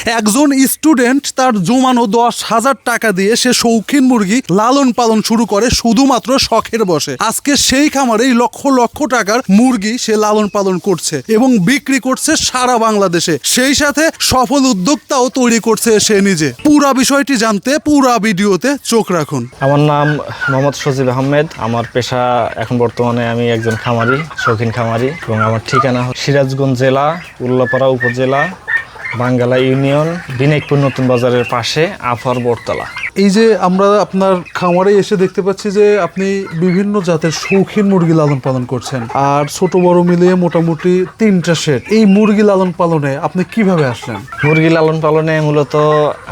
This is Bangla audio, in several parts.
একজন স্টুডেন্ট তার জমানো 10,000 টাকা দিয়ে সে শৌখিন মুরগি লালন পালন শুরু করে শুধুমাত্র শখের বসে। আজকে সেই খামারেই লক্ষ লক্ষ টাকার মুরগি সে লালন পালন করছে এবং বিক্রি করছে সারা বাংলাদেশে। সেই সাথে সফল উদ্যোক্তাও তৈরি করছে সে নিজে। পুরা বিষয়টি জানতে পুরা ভিডিওতে চোখ রাখুন। আমার নাম মোহাম্মদ সজিব আহমেদ। আমার পেশা এখন বর্তমানে আমি একজন খামারি, শৌখিন খামারি, এবং আমার ঠিকানা সিরাজগঞ্জ জেলা, উল্লাপাড়া উপজেলা, বাঙ্গালা ইউনিয়ন, বিনাইকপুর নতুন বাজারের পাশে, আফার বটতলা। এই যে আমরা আপনার খামারে এসে দেখতে পাচ্ছি যে আপনি বিভিন্ন জাতের শৌখিন মুরগি লালন পালন করছেন, আর ছোট বড় মিলিয়ে মোটামুটি 3টা শেড। এই মুরগি লালন পালনে আপনি কিভাবে আসলেন? মুরগি লালন পালনে মূলত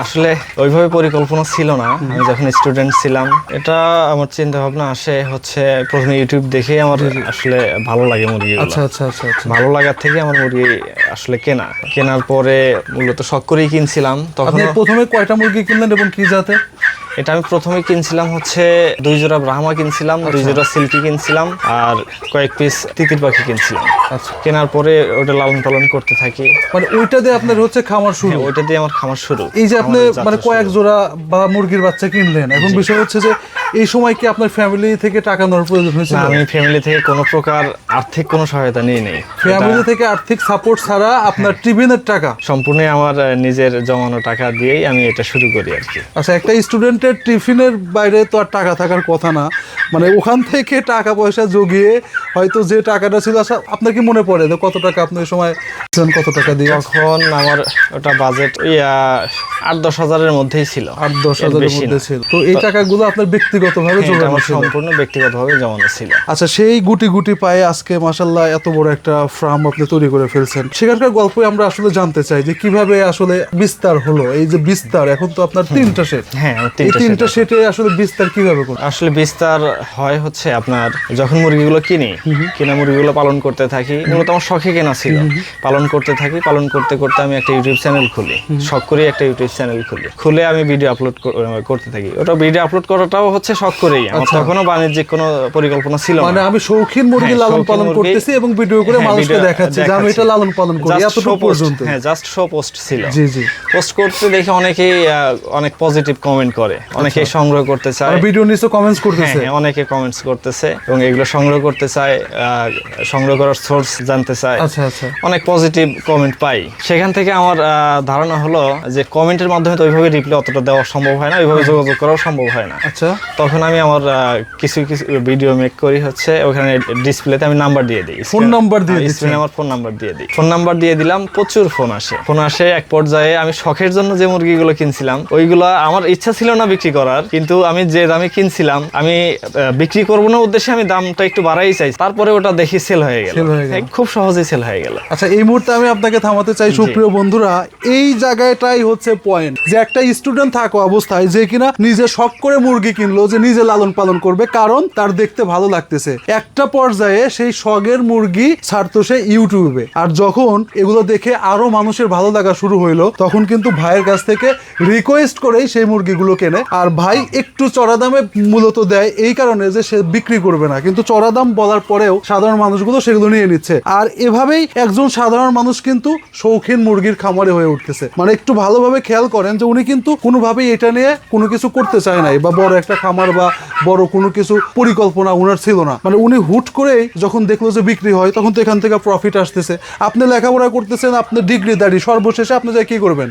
আসলে ওইভাবে পরিকল্পনা ছিল না। আমি যখন স্টুডেন্ট ছিলাম, এটা আমার চিন্তা ভাবনা আসে হচ্ছে প্রথমে ইউটিউব দেখে আমার আসলে ভালো লাগে মুরগি। আচ্ছা আচ্ছা আচ্ছা আচ্ছা। ভালো লাগার থেকে আমার মুরগি আসলে কেনার পরে মূলত শখ করেই কিনছিলাম। তখন আপনি প্রথমে কয়টা মুরগি কিনলেন এবং কি জাতে? এটা আমি প্রথমে কিনছিলাম হচ্ছে 2 জোড়া ব্রাহ্মা কিনছিলাম, 2 জোড়া সিল্কি কিনছিলাম, আর কয়েক পিস তিতির পাখি কিনছিলাম। আচ্ছা। কেনার পরে ওটা লালন পালন করতে থাকি। মানে ওইটা দিয়ে আপনার হচ্ছে খামার শুরু? ওইটা দিয়ে আমার খামার শুরু। এই যে আপনি মানে কয়েক জোড়া বা মুরগির বাচ্চা কিনলেন, এখন বিষয় হচ্ছে যে এই সময় কি আপনার ফ্যামিলি থেকে টাকা নেওয়ার প্রয়োজন হয়েছিল? আমি ফ্যামিলি থেকে কোনো প্রকার আর্থিক কোনো সহায়তা নিয়ে নেই। ফ্যামিলি থেকে আর্থিক সাপোর্ট ছাড়া আপনার টিফিনের টাকা সম্পূর্ণ আমার নিজের জমানো টাকা দিয়েই আমি এটা শুরু করি আর কি। আচ্ছা, একটা স্টুডেন্টের টিফিনের বাইরে তো আর টাকা থাকার কথা না, মানে ওখান থেকে টাকা পয়সা জগিয়ে হয়তো যে টাকাটা ছিল। আচ্ছা, আপনার কি মনে পড়ে যে কত টাকা আপনি ওই সময় কত টাকা দিয়ে? তখন আমার ওটা বাজেট 8-10 হাজারের মধ্যেই ছিল। 8-10 হাজারের মধ্যে ছিল। তো এই টাকাগুলো আপনার ব্যক্তিগতভাবে জমানো ছিল? সম্পূর্ণ ব্যক্তিগতভাবে জমানো ছিল। আচ্ছা, সেই গুটি গুটি পায়ে আজকে মাশাআল্লাহ এত বড় একটা ফার্ম আপনি তৈরি করে ফেলছেন। সেখানকার গল্পই আমরা আসলে জানতে চাই যে কিভাবে আসলে বিস্তার হলো। এই যে বিস্তার, এখন তো আপনার 3টা শেড। হ্যাঁ, এই 3টা শেডে আসলে বিস্তার কিভাবে করুন? আসলে বিস্তার হয় হচ্ছে আপনার যখন মুরগিগুলো কিনা মুরগিগুলো পালন করতে থাকি। মূলত আমার শখে কেনা ছিল, পালন করতে থাকি। পালন করতে করতে আমি একটা ইউটিউব চ্যানেল খুলি, শখ করে একটা ইউটিউব চ্যানেল খুলে আমি ভিডিও আপলোড করতে থাকি। ওটা ভিডিও আপলোড করাটাও হচ্ছে শখ করেই। আমার তখনও বাণিজ্যিক কোনো পরিকল্পনা ছিল না। মানে আমি শৌখিন মুরগি লালন পালন করতেছি এবং ভিডিও করে মানুষকে দেখাচ্ছি যে আমি এটা লালন পালন করি, এতটুকু পর্যন্ত। হ্যাঁ, জাস্ট শো পোস্ট ছিল। জি জি। পোস্ট করতে দেখে অনেকেই অনেক পজিটিভ কমেন্ট করে, অনেকেই সংগ্রহ করতে চায়, ভিডিও নিচে কমেন্টস করতেছে। হ্যাঁ, অনেকে কমেন্টস করতেছে এবং এগুলো সংগ্রহ করতে চায়, সংগ্রহ করার সোর্স জানতে চায়। আচ্ছা আচ্ছা। অনেক পজিটিভ কমেন্ট পাই। সেখান থেকে আমার ধারণা হলো যে কমেন্টের মাধ্যমে তো ওইভাবে রিপ্লাই অতটা দেওয়া সম্ভব হয় না, ওইভাবে যোগাযোগ করাও সম্ভব হয় না। আচ্ছা। তখন আমি আমার কিছু ভিডিও মেক করি হচ্ছে ওখানে ডিসপ্লেতে আমি নাম্বার দিয়ে দিই, ফোন নাম্বার দিয়ে দিই, স্ক্রিনে আমার ফোন নাম্বার দিয়ে দিই। ফোন নাম্বার দিয়ে দিলাম, প্রচুর ফোন আসে। এক পর্যায়ে আমি শখের জন্য যে মুরগিগুলো কিনছিলাম, ওইগুলো আমার ইচ্ছা ছিল না বিক্রি করার, কিন্তু আমি যে দামে কিনছিলাম, আমি বিক্রি করবো না উদ্দেশ্যে আমি দামটা একটু বাড়াই চাই। তারপরে ওটা দেখি সেল হয়ে গেল, খুব সহজেই সেল হয়ে গেল। আচ্ছা, এই মুহূর্তে আমি আপনাকে থামাতে চাই সুপ্রিয় বন্ধুরা। এই জায়গাটাই হচ্ছে পয়েন্ট, যে একটা স্টুডেন্ট থাকা অবস্থায় যে কিনা নিজে শখ করে মুরগি কিনলো, যে নিজে লালন পালন করবে, কারণ তার দেখতে ভালো লাগতেছে। একটা পর্যায়ে সেই শখের মুরগি ছাড়তো সে ইউটিউবে, আর যখন এগুলো দেখে আরো মানুষের ভালো লাগা শুরু হইলো, তখন কিন্তু ভাইয়ের কাছ থেকে রিকোয়েস্ট করেই সেই মুরগিগুলো কেনে। আর ভাই একটু চড়া দামে মূলত দেয় এই কারণে যে সে বিক্রি করবে না, কিন্তু চড়া দাম বলার পরেও সাধারণ মানুষগুলো সেগুলো নিয়ে নিচ্ছে। আর এভাবেই একজন সাধারণ মানুষ কিন্তু শৌখিন মুরগির খামারে হয়ে উঠতেছে। মানে একটু ভালোভাবে খেয়াল করেন যে উনি কিন্তু কোনোভাবেই এটা নিয়ে কোনো কিছু করতে চায় নাই, বা বড় একটা খামার বা বড় কোনো কিছু পরিকল্পনা উনার ছিল না। মানে উনি হুট করেই যখন দেখলো যে বিক্রি হয়, তখন তো এখান থেকে প্রফিট আসতেছে। আপনি লেখাপড়া করতেছেন, আপনি ডিগ্রি দাঁড়ি, সর্বশেষে আপনি যা কি করবেন?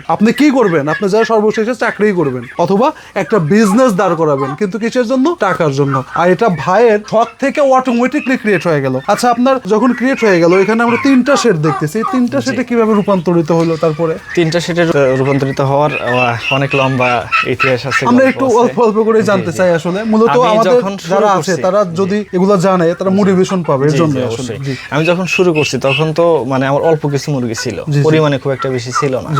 আপনি যা সর্বশেষে চাকরি করবেন অথবা একটা বিজনেস দাঁড় করাবেন, কিন্তু কিসের জন্য? টাকার জন্য। আর এটা ভাইয়ের শখ থেকে অটোমেটিকলি ক্রিয়েট হয়ে গেল। আচ্ছা, আপনার যখন ক্রিয়েট হয়ে গেল, এখানে আমরা 3টা শেড দেখতেছি, 3টা শেডে কিভাবে রূপান্তরিত হলো? তারপরে 3টা শেডে রূপান্তরিত হওয়ার অনেক লম্বা ইতিহাস আছে। আমরা একটু অল্প অল্প করে জানতে চাই। আসলে মূলত আমাদের যারা আছে তারা যদি এগুলো জানে, তারা মোটিভেশন পাবে এর জন্য। আসলে আমি যখন শুরু করছি তখন তো মানে আমার অল্প কিছু মুরগি ছিল, পরিমাণে খুব একটা বেশি ছিল না।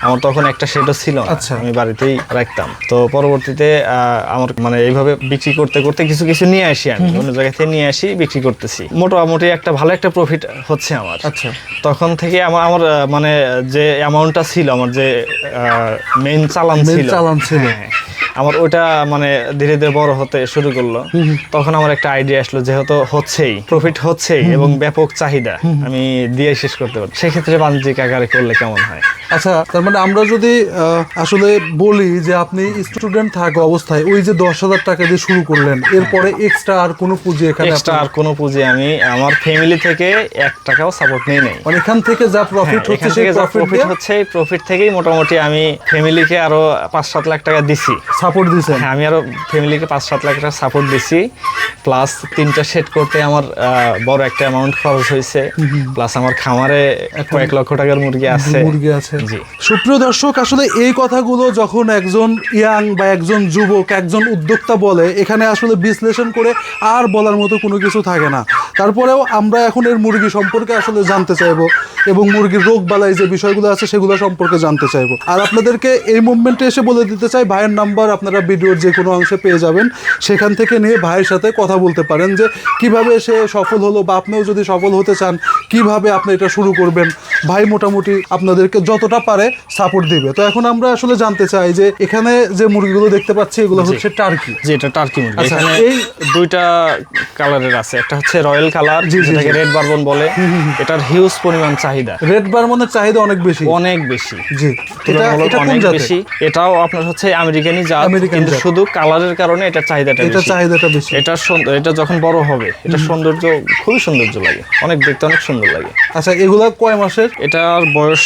আমার তখন একটা শেডও ছিল না, আমি বাড়িতেই রাখতাম। তো পরবর্তীতে আমার মানে এইভাবে বিক্রি করতে করতে কিছু কিছু নিয়ে আসি, আমি অন্য জায়গা থেকে নিয়ে আসি, বিক্রি করতেছি। মোটামুটি একটা ভালো একটা প্রফিট হচ্ছে আমার। আচ্ছা। তখন থেকে আমার মানে যে অ্যামাউন্টটা ছিল, আমার যে মেইন চালান ছিল, আমার ওটা মানে ধীরে ধীরে বড় হতে শুরু করলো। তখন আমার একটা আইডিয়া আসলো, যেহেতু হচ্ছেই প্রফিট হচ্ছেই এবং ব্যাপক চাহিদা, আমি দিয়ে শেষ করতে পারি, সেক্ষেত্রে বাণিজ্যিক আকারে করলে কেমন হয়। আচ্ছা, তার মানে আমরা যদি আসলে বলি যে আপনি স্টুডেন্ট থাকা অবস্থায় ওই যে 10,000 টাকা দিয়ে শুরু করলেন, এরপরে এক্সট্রা আর কোনো পুঁজি এখানে এক্সট্রা আর কোনো পুঁজি আমি আমার ফ্যামিলি থেকে 1 টাকাও সাপোর্ট নেই নাই। মানে এখান থেকে যা প্রফিট হচ্ছে সেই প্রফিট হচ্ছে, প্রফিট থেকেই মোটামুটি আমি ফ্যামিলিকে আরো 5-7 লাখ টাকা দিছি, সাপোর্ট দিয়েছেন। হ্যাঁ, আমি আরো ফ্যামিলিকে 5-7 লাখ টাকা সাপোর্ট দিছি, প্লাস 3টা সেট করতে আমার বড় একটা অ্যামাউন্ট খরচ হয়েছে, প্লাস আমার খামারে কয়েক লক্ষ টাকার মুরগি আছে। জি। সুপ্রিয় দর্শক, আসলে এই কথাগুলো যখন একজন ইয়াং বা একজন যুবক, একজন উদ্যোক্তা বলে, এখানে আসলে বিশ্লেষণ করে আর বলার মতো কোনো কিছু থাকে না। তারপরেও আমরা এখন এর মুরগি সম্পর্কে আসলে জানতে চাইবো এবং মুরগির রোগ বালাই যে বিষয়গুলো আছে সেগুলো সম্পর্কে জানতে চাইবো। আর আপনাদেরকে এই মুভমেন্টে এসে বলে দিতে চাই, ভাইয়ের নাম্বার আপনারা ভিডিওর যে কোনো অংশে পেয়ে যাবেন, সেখান থেকে নিয়ে ভাইয়ের সাথে কথা বলতে পারেন যে কিভাবে সে সফল হলো, বা আপনিও যদি সফল হতে চান কিভাবে আপনি এটা শুরু করবেন। ভাই মোটামুটি আপনাদেরকে যতটা পারে সাপোর্ট দিবে। তো এখন আমরা আসলে জানতে চাই যে এখানে যে মুরগিগুলো দেখতে পাচ্ছি এগুলো হচ্ছে টার্কি। জি, এটা টার্কি মুরগি। আচ্ছা, এখানে এই 2টা কালারের আছে, একটা হচ্ছে রয়্যাল কালার, যেটাকে রেড বারবন বলে। এটার হিউজ পরিমাণ চাহিদা, রেড বারমনের চাহিদা অনেক বেশি, অনেক বেশি। জি, এটা কোন অনেক জাতের? বেশি। এটাও আপনার হচ্ছে আমেরিকানি জাত, আমেরিকান কিন্তু জাত। শুধু কালারের কারণে এটা চাহিদাটা বেশি। এটা যখন বড় হবে, এটা সৌন্দর্য, খুবই সৌন্দর্য লাগে, অনেক দেখতে অনেক সুন্দর লাগে। আচ্ছা, এগুলা কয় মাসের? এটার বয়স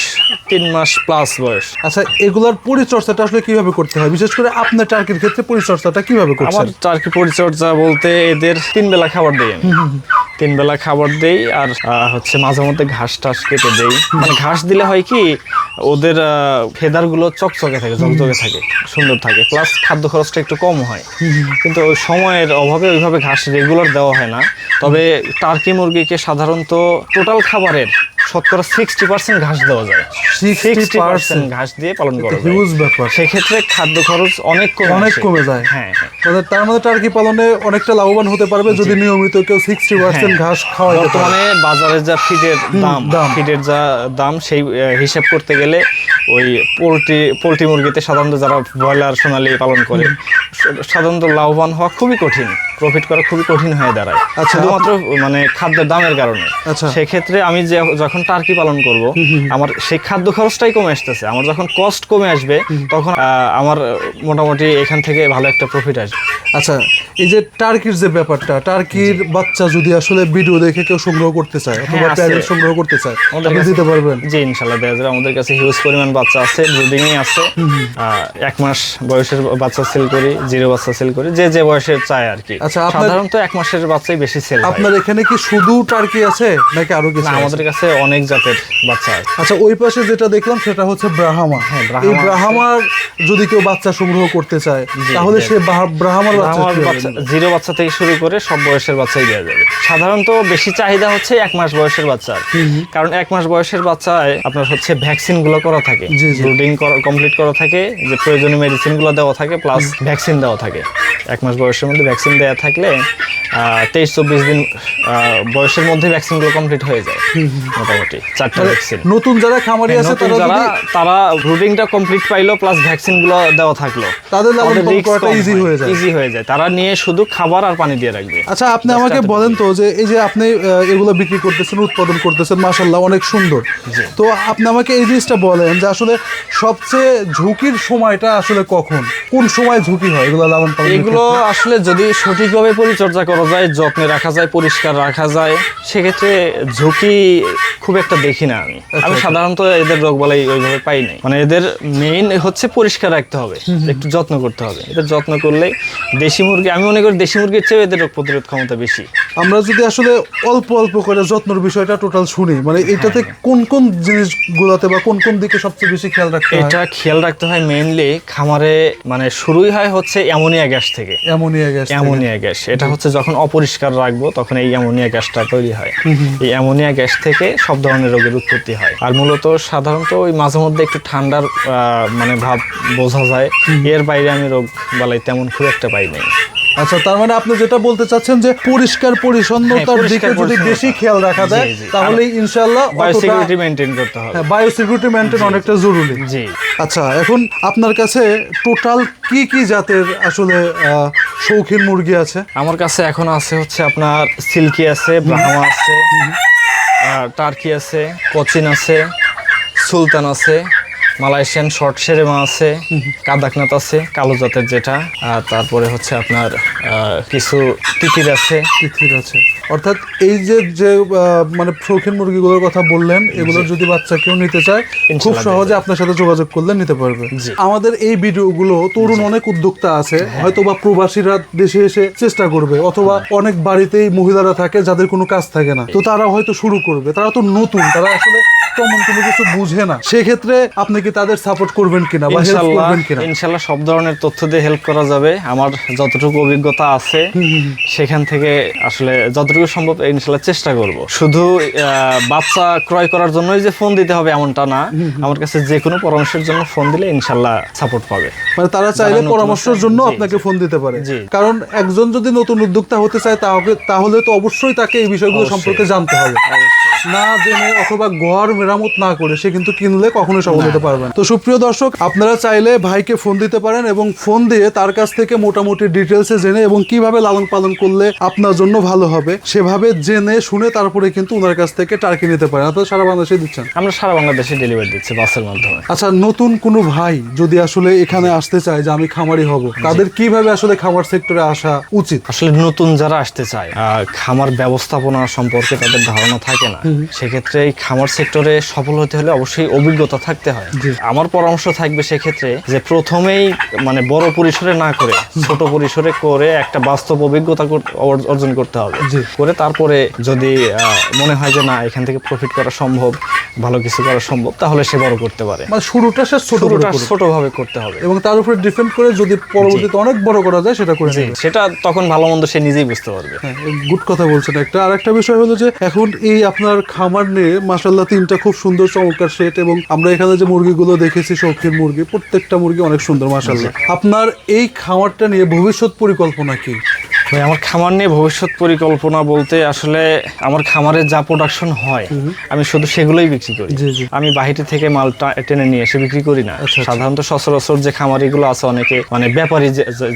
3 মাস প্লাস বয়স। আচ্ছা, এগুলার পরিচর্যাটা আসলে কিভাবে করতে হয়, বিশেষ করে আপনার টার্কির ক্ষেত্রে পরিচর্যাটা কিভাবে করছেন? আমার টার্কি পরিচর্যা বলতে এদের 3 বেলা খাবার দেই আমি। 3 বেলা খাবার দেই, আর হচ্ছে মাঝে মধ্যে ঘাস টাস কেটে দেই। মানে ঘাস দিলে হয় কি, ওদের ফেদারগুলো চকচকে থাকে, ঝকঝকে থাকে, সুন্দর থাকে, প্লাস খাদ্য খরচটা একটু কম হয়। কিন্তু ওই সময়ের অভাবে ওইভাবে ঘাস রেগুলার দেওয়া হয় না। তবে টার্কি মুরগিকে সাধারণত টোটাল খাবারের 60% ঘাস দেওয়া যায়, 60% ঘাস দিয়ে পালন করা যায়। হিউজ ব্যাপার। সেক্ষেত্রে খাদ্য খরচ অনেক কমে যায়। হ্যাঁ, তার মধ্যে টার্কি পালনে অনেকটা লাভবান হতে পারবে যদি নিয়মিত কেউ 60% ঘাস খাওয়ায়। বর্তমানে বাজারে যা ফিডের ফিডের যা দাম, সেই হিসাব করতে গেলে ওই পোলট্রি মুরগিতে সাধারণত যারা ব্রয়লার সোনালী পালন করে, সাধারণত লাভবান হওয়া খুবই কঠিন, প্রফিট করা খুবই কঠিন হয়ে দাঁড়ায়, শুধুমাত্র মানে খাদ্যের দামের কারণে। সেক্ষেত্রে আমি যখন টার্কি পালন করব, আমার সেই খাদ্য খরচটাই কমে আসতেছে। আমার যখন কস্ট কমে আসবে, তখন আমার মোটামুটি এখান থেকে ভালো একটা প্রফিট আসবে। আচ্ছা, এই যে টার্কির যে ব্যাপারটা, টার্কির বাচ্চা যদি আসলে ভিডিও দেখে কেউ সংগ্রহ করতে চায় অথবা প্যারেন্ট সংগ্রহ করতে চায়, আপনি দিতে পারবেন? জি, ইনশাআল্লাহ দেওয়া যাবে। আমাদের কাছে হিউজ পরিমাণ বাচ্চা আছে, ব্রিডিং এ আছে। 1 মাস বয়সের বাচ্চা সেল করি, 0 বাচ্চা সেল করি, যে বয়সের চায় আর কি। আচ্ছা, সাধারণত 1 মাসের বাচ্চাই বেশি সেল হয়। আপনার এখানে কি শুধু টার্কি আছে নাকি আরো কিছু? আমাদের কাছে অনেক জাতের বাচ্চা আছে। আচ্ছা, ওই পাশে যেটা দেখলাম সেটা হচ্ছে ব্রাহ্মা। এই ব্রাহ্মার যদি কেউ বাচ্চা সংগ্রহ করতে চায়, তাহলে সে ব্রাহ্মার বাচ্চা 0 বাচ্চা থেকে শুরু করে সব বয়সের বাচ্চাই দেওয়া যাবে। সাধারণত বেশি চাহিদা হচ্ছে 1 মাস বয়সের বাচ্চার, কারণ 1 মাস বয়সের বাচ্চায় আপনার হচ্ছে ভ্যাকসিন গুলো করা থাকে, ব্রুডিং কমপ্লিট করা থাকে, যে প্রয়োজনীয় মেডিসিন গুলো দেওয়া থাকে, প্লাস ভ্যাকসিন দেওয়া থাকে। 1 মাস বয়সের মধ্যে ভ্যাকসিন দেওয়া থাকলে 23-24 দিন বয়সের মধ্যে ভ্যাকসিন গুলো কমপ্লিট হয়ে যায়, মোটামুটি 4টা ভ্যাকসিন। নতুন যারা খামারি আছে তারা ব্রুডিংটা কমপ্লিট পাইলো, প্লাস ভ্যাকসিন গুলো দেওয়া থাকলো, তাদের ইজি হয়ে যায়। তারা নিয়ে শুধু খাবার আর পানি দিয়ে রাখবে। আচ্ছা, আপনি আমাকে বলেন তো, যে এই যে আপনি এগুলো বিক্রি করতেছেন, উৎপাদন করতেছেন, মাশাআল্লাহ অনেক সুন্দর। তো আপনি আমাকে এই জিনিসটা বলেন যে আসলে সবচেয়ে ঝুঁকির সময়টা আসলে কখন, কোন সময় ঝুঁকি হয় এগুলো লালন পালন? এগুলো আসলে যদি সঠিকভাবে পরিচর্যা করা যায়, যত্নে রাখা যায়, পরিষ্কার রাখা যায়, সেক্ষেত্রে ঝুঁকি খুব একটা দেখি না আমি। সাধারণত এদের রোগবালাই ওইভাবে পাই নাই। মানে এদের মেইন হচ্ছে পরিষ্কার রাখতে হবে, একটু যত্ন করতে হবে। এদের যত্ন করলে দেশি মুরগি, আমি মনে করি দেশি মুরগির চেয়ে এদের রোগ প্রতিরোধ ক্ষমতা বেশি। আমরা যদি আসলে অল্প অল্প করে যত্নের বিষয়টা টোটাল শুনি, মানে এটাতে কোন কোন জিনিসগুলোতে বা কোন কোন দিকে সবচেয়ে বেশি খেয়াল রাখতে হয়? এটা খেয়াল রাখতে হয় মেইনলি খামারে, মানে শুরুই হয় হচ্ছে অ্যামোনিয়া গ্যাস থেকে। অ্যামোনিয়া গ্যাস এটা হচ্ছে যখন অপরিষ্কার রাখবো, তখন এই অ্যামোনিয়া গ্যাসটা তৈরি হয়। এই অ্যামোনিয়া গ্যাস থেকে সব ধরনের রোগের উৎপত্তি হয়। আর মূলত সাধারণত ওই মাঝে মধ্যে একটু ঠান্ডার মানে ভাব বোঝা যায়, এর বাইরে আমি রোগ বালাই তেমন খুব একটা পাই নাই। আচ্ছা, তার মানে আপনি যেটা বলতে চাচ্ছেন যে পরিষ্কার পরিচ্ছন্নতার দিকে পরিষ্কার যদি পরিচ্ছন্নতা। বেশি খেয়াল রাখা যায় জি, জি। তাহলে ইনশাআল্লাহ বায়োসিকিউরিটি মেইনটেইন করতে হবে। বায়োসিকিউরিটি মেইনটেইন অনেকটা জরুরি। জি। আচ্ছা, এখন আপনার কাছে টোটাল কি কি জাতের আসলে শৌখিন মুরগি আছে? আমার কাছে এখন আছে হচ্ছে আপনার সিল্কি আছে, ব্রাহ্মা আছে, টার্কি আছে, কোচিন আছে, সুলতান আছে, মালয়েশিয়ান শর্ট সেরেমা আছে, কাদাকনাথ আছে কালো জাতের যেটা, আর তারপরে হচ্ছে আপনার কিছু তিতির আছে। তিথির আছে, অর্থাৎ এই যে মানে শৌখিন মুরগিগুলোর কথা বললেন, এগুলোর যদি বাচ্চা কেউ নিতে চায় খুব ইনশাআল্লাহ সহজে আপনার সাথে যোগাযোগ করলে নিতে পারবে। জি। আমাদের এই ভিডিওগুলো তরুণ অনেক উদ্যোক্তা আছে, হয়তো বা প্রবাসীরা দেশে এসে চেষ্টা করবে, অথবা অনেক বাড়িতেই মহিলারা থাকে যাদের কোনো কাজ থাকে না, তো তারা হয়তো শুরু করবে, তারা তো নতুন, তারা আসলে তেমন কোনো কিছু বুঝে না। সেক্ষেত্রে আপনি কি তাদের সাপোর্ট করবেন কিনা বা হেল্প করবেন কিনা? ইনশাআল্লাহ সব ধরনের তথ্য দিয়ে হেল্প করা যাবে। আমার যতটুকু অভিজ্ঞতা আছে সেখান থেকে আসলে যতটুকু সম্ভব ইনশাআল্লাহ চেষ্টা করব। শুধু বাচ্চা ক্রয় করার জন্যই যে ফোন দিতে হবে এমনটা না, আমার কাছে যে কোনো পরামর্শের জন্য ফোন দিলে ইনশাআল্লাহ সাপোর্ট পাবে। মানে তারা চাইলে নতুন পরামর্শের আছে, জন্য জি, আপনাকে ফোন দিতে পারে। জি। কারণ একজন যদি নতুন উদ্যোক্তা হতে চায় তাহলে তো অবশ্যই তাকে এই বিষয়গুলো অবশ্যই। সম্পর্কে জানতে হবে। না জেনে অথবা ঘর মেরামত না করে সে কিন্তু কিনলে কখনোই সফল হতে পারবে না। তো সুপ্রিয় দর্শক, আপনারা চাইলে ভাইকে ফোন দিতে পারেন এবং ফোন দিয়ে তার কাছ থেকে মোটামুটি ডিটেলসে জেনে এবং কিভাবে লালন পালন করলে আপনার জন্য ভালো হবে সেভাবে জেনে শুনে তারপরে কিন্তু ওনার কাছ থেকে টার্কি নিতে পারেন। আপনারা সারা বাংলাদেশে দিচ্ছেন? আমরা সারা বাংলাদেশে ডেলিভারি দিচ্ছি বাসের মাধ্যমে। আচ্ছা, নতুন কোনো ভাই যদি আসলে এখানে আসতে চায় যে আমি খামারি হব, তাদের কিভাবে আসলে খামার সেক্টরে আসা উচিত? আসলে নতুন যারা আসতে চায়, খামার ব্যবস্থাপনা সম্পর্কে তাদের ধারণা থাকে না, সেক্ষেত্রে এই খামার সেক্টরে সফল হতে হলে অবশ্যই অভিজ্ঞতা থাকতে হয়। আমার পরামর্শ থাকবে সেক্ষেত্রে যে প্রথমেই মানে বড় পরিসরে না করে ছোট পরিসরে করে একটা বাস্তব অভিজ্ঞতা অর্জন করতে হবে। জি। করে তারপরে যদি মনে হয় যে না এখান থেকে প্রফিট করা সম্ভব, ভালো কিছু করা সম্ভব, তাহলে সে বড় করতে পারে। মানে শুরুটা সে শুরুটা ছোটভাবে করতে হবে এবং তার উপরে ডিপেন্ড করে যদি পরবর্তীতে অনেক বড় করা যায় সেটা করে নেবে। সেটা তখন ভালো মন্দ সে নিজেই বুঝতে পারবে। গুড কথা বলছেন। একটা আরেকটা বিষয় হলো যে এখন এই আপনার খামার নিয়ে মাশাআল্লাহ 3টা খুব সুন্দর চমৎকার সেট, এবং আমরা এখানে যে মুরগিগুলো দেখেছি শৌখিন মুরগি, প্রত্যেকটা মুরগি অনেক সুন্দর মাশাআল্লাহ। আপনার এই খামারটা নিয়ে ভবিষ্যৎ পরিকল্পনা কি? ভাই, আমার খামার নিয়ে ভবিষ্যৎ পরিকল্পনা বলতে আসলে আমার খামারে যা প্রোডাকশন হয় আমি শুধু সেগুলোই বিক্রি করি। জি, জি। আমি বাহিরে থেকে মালটা টেনে নিয়ে এসে বিক্রি করি না। আচ্ছা। সাধারণত সচরাচর যে খামারিগুলো আছে অনেকে মানে ব্যাপারী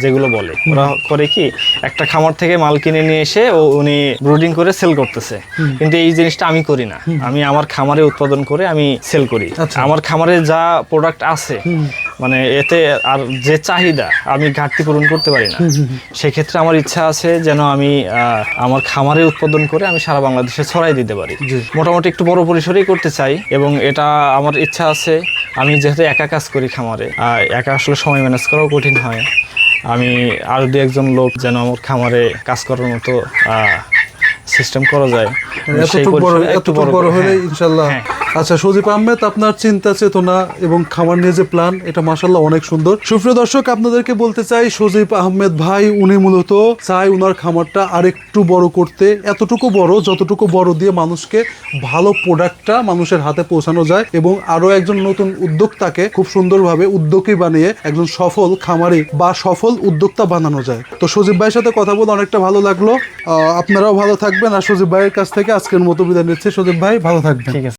যেগুলো বলে, ওরা করে কি একটা খামার থেকে মাল কিনে নিয়ে এসে উনি ব্রুডিং করে সেল করতেছে, কিন্তু এই জিনিসটা আমি করি না। আমি আমার খামারে উৎপাদন করে আমি সেল করি। আচ্ছা। আমার খামারে যা প্রোডাক্ট আছে মানে এতে আর যে চাহিদা আমি ঘাটতি পূরণ করতে পারি না। সেক্ষেত্রে আমার ইচ্ছা আছে যেন আমি আমার খামারে উৎপাদন করে আমি সারা বাংলাদেশে ছড়াই দিতে পারি। মোটামুটি একটু বড় পরিসরেই করতে চাই, এবং এটা আমার ইচ্ছা আছে। আমি যেহেতু একা কাজ করি খামারে, একা আসলে সময় ম্যানেজ করাও কঠিন হয়। আমি আরো দু একজন লোক যেন আমার খামারে কাজ করার মতো সিস্টেম করা যায়। এতটুকু বড় হলে ইনশাআল্লাহ। আচ্ছা সজীব আহমেদ, আপনার চিন্তা চেতনা এবং খামার নিয়ে যে প্ল্যান, এটা মাশাআল্লাহ অনেক সুন্দর। সুপ্রিয় দর্শক, আপনাদেরকে বলতে চাই সজীব আহমেদ ভাই উনি মূলত চাই উনার খামারটা আরেকটু বড় করতে, এতটুকু বড় যতটুকু বড় দিয়ে মানুষকে ভালো প্রোডাক্টটা মানুষের হাতে পৌঁছানো যায় এবং আরো একজন নতুন উদ্যোক্তাকে খুব সুন্দরভাবে উদ্যোগী বানিয়ে একজন সফল খামারি বা সফল উদ্যোক্তা বানানো যায়। তো সজীব ভাইয়ের সাথে কথা বলে অনেকটা ভালো লাগলো। আপনারাও ভালো থাকবেন, আর সজীব ভাইয়ের কাছ থেকে আজকের মতো বিদায় নিচ্ছি। সজীব ভাই ভালো থাকবেন। ঠিক আছে।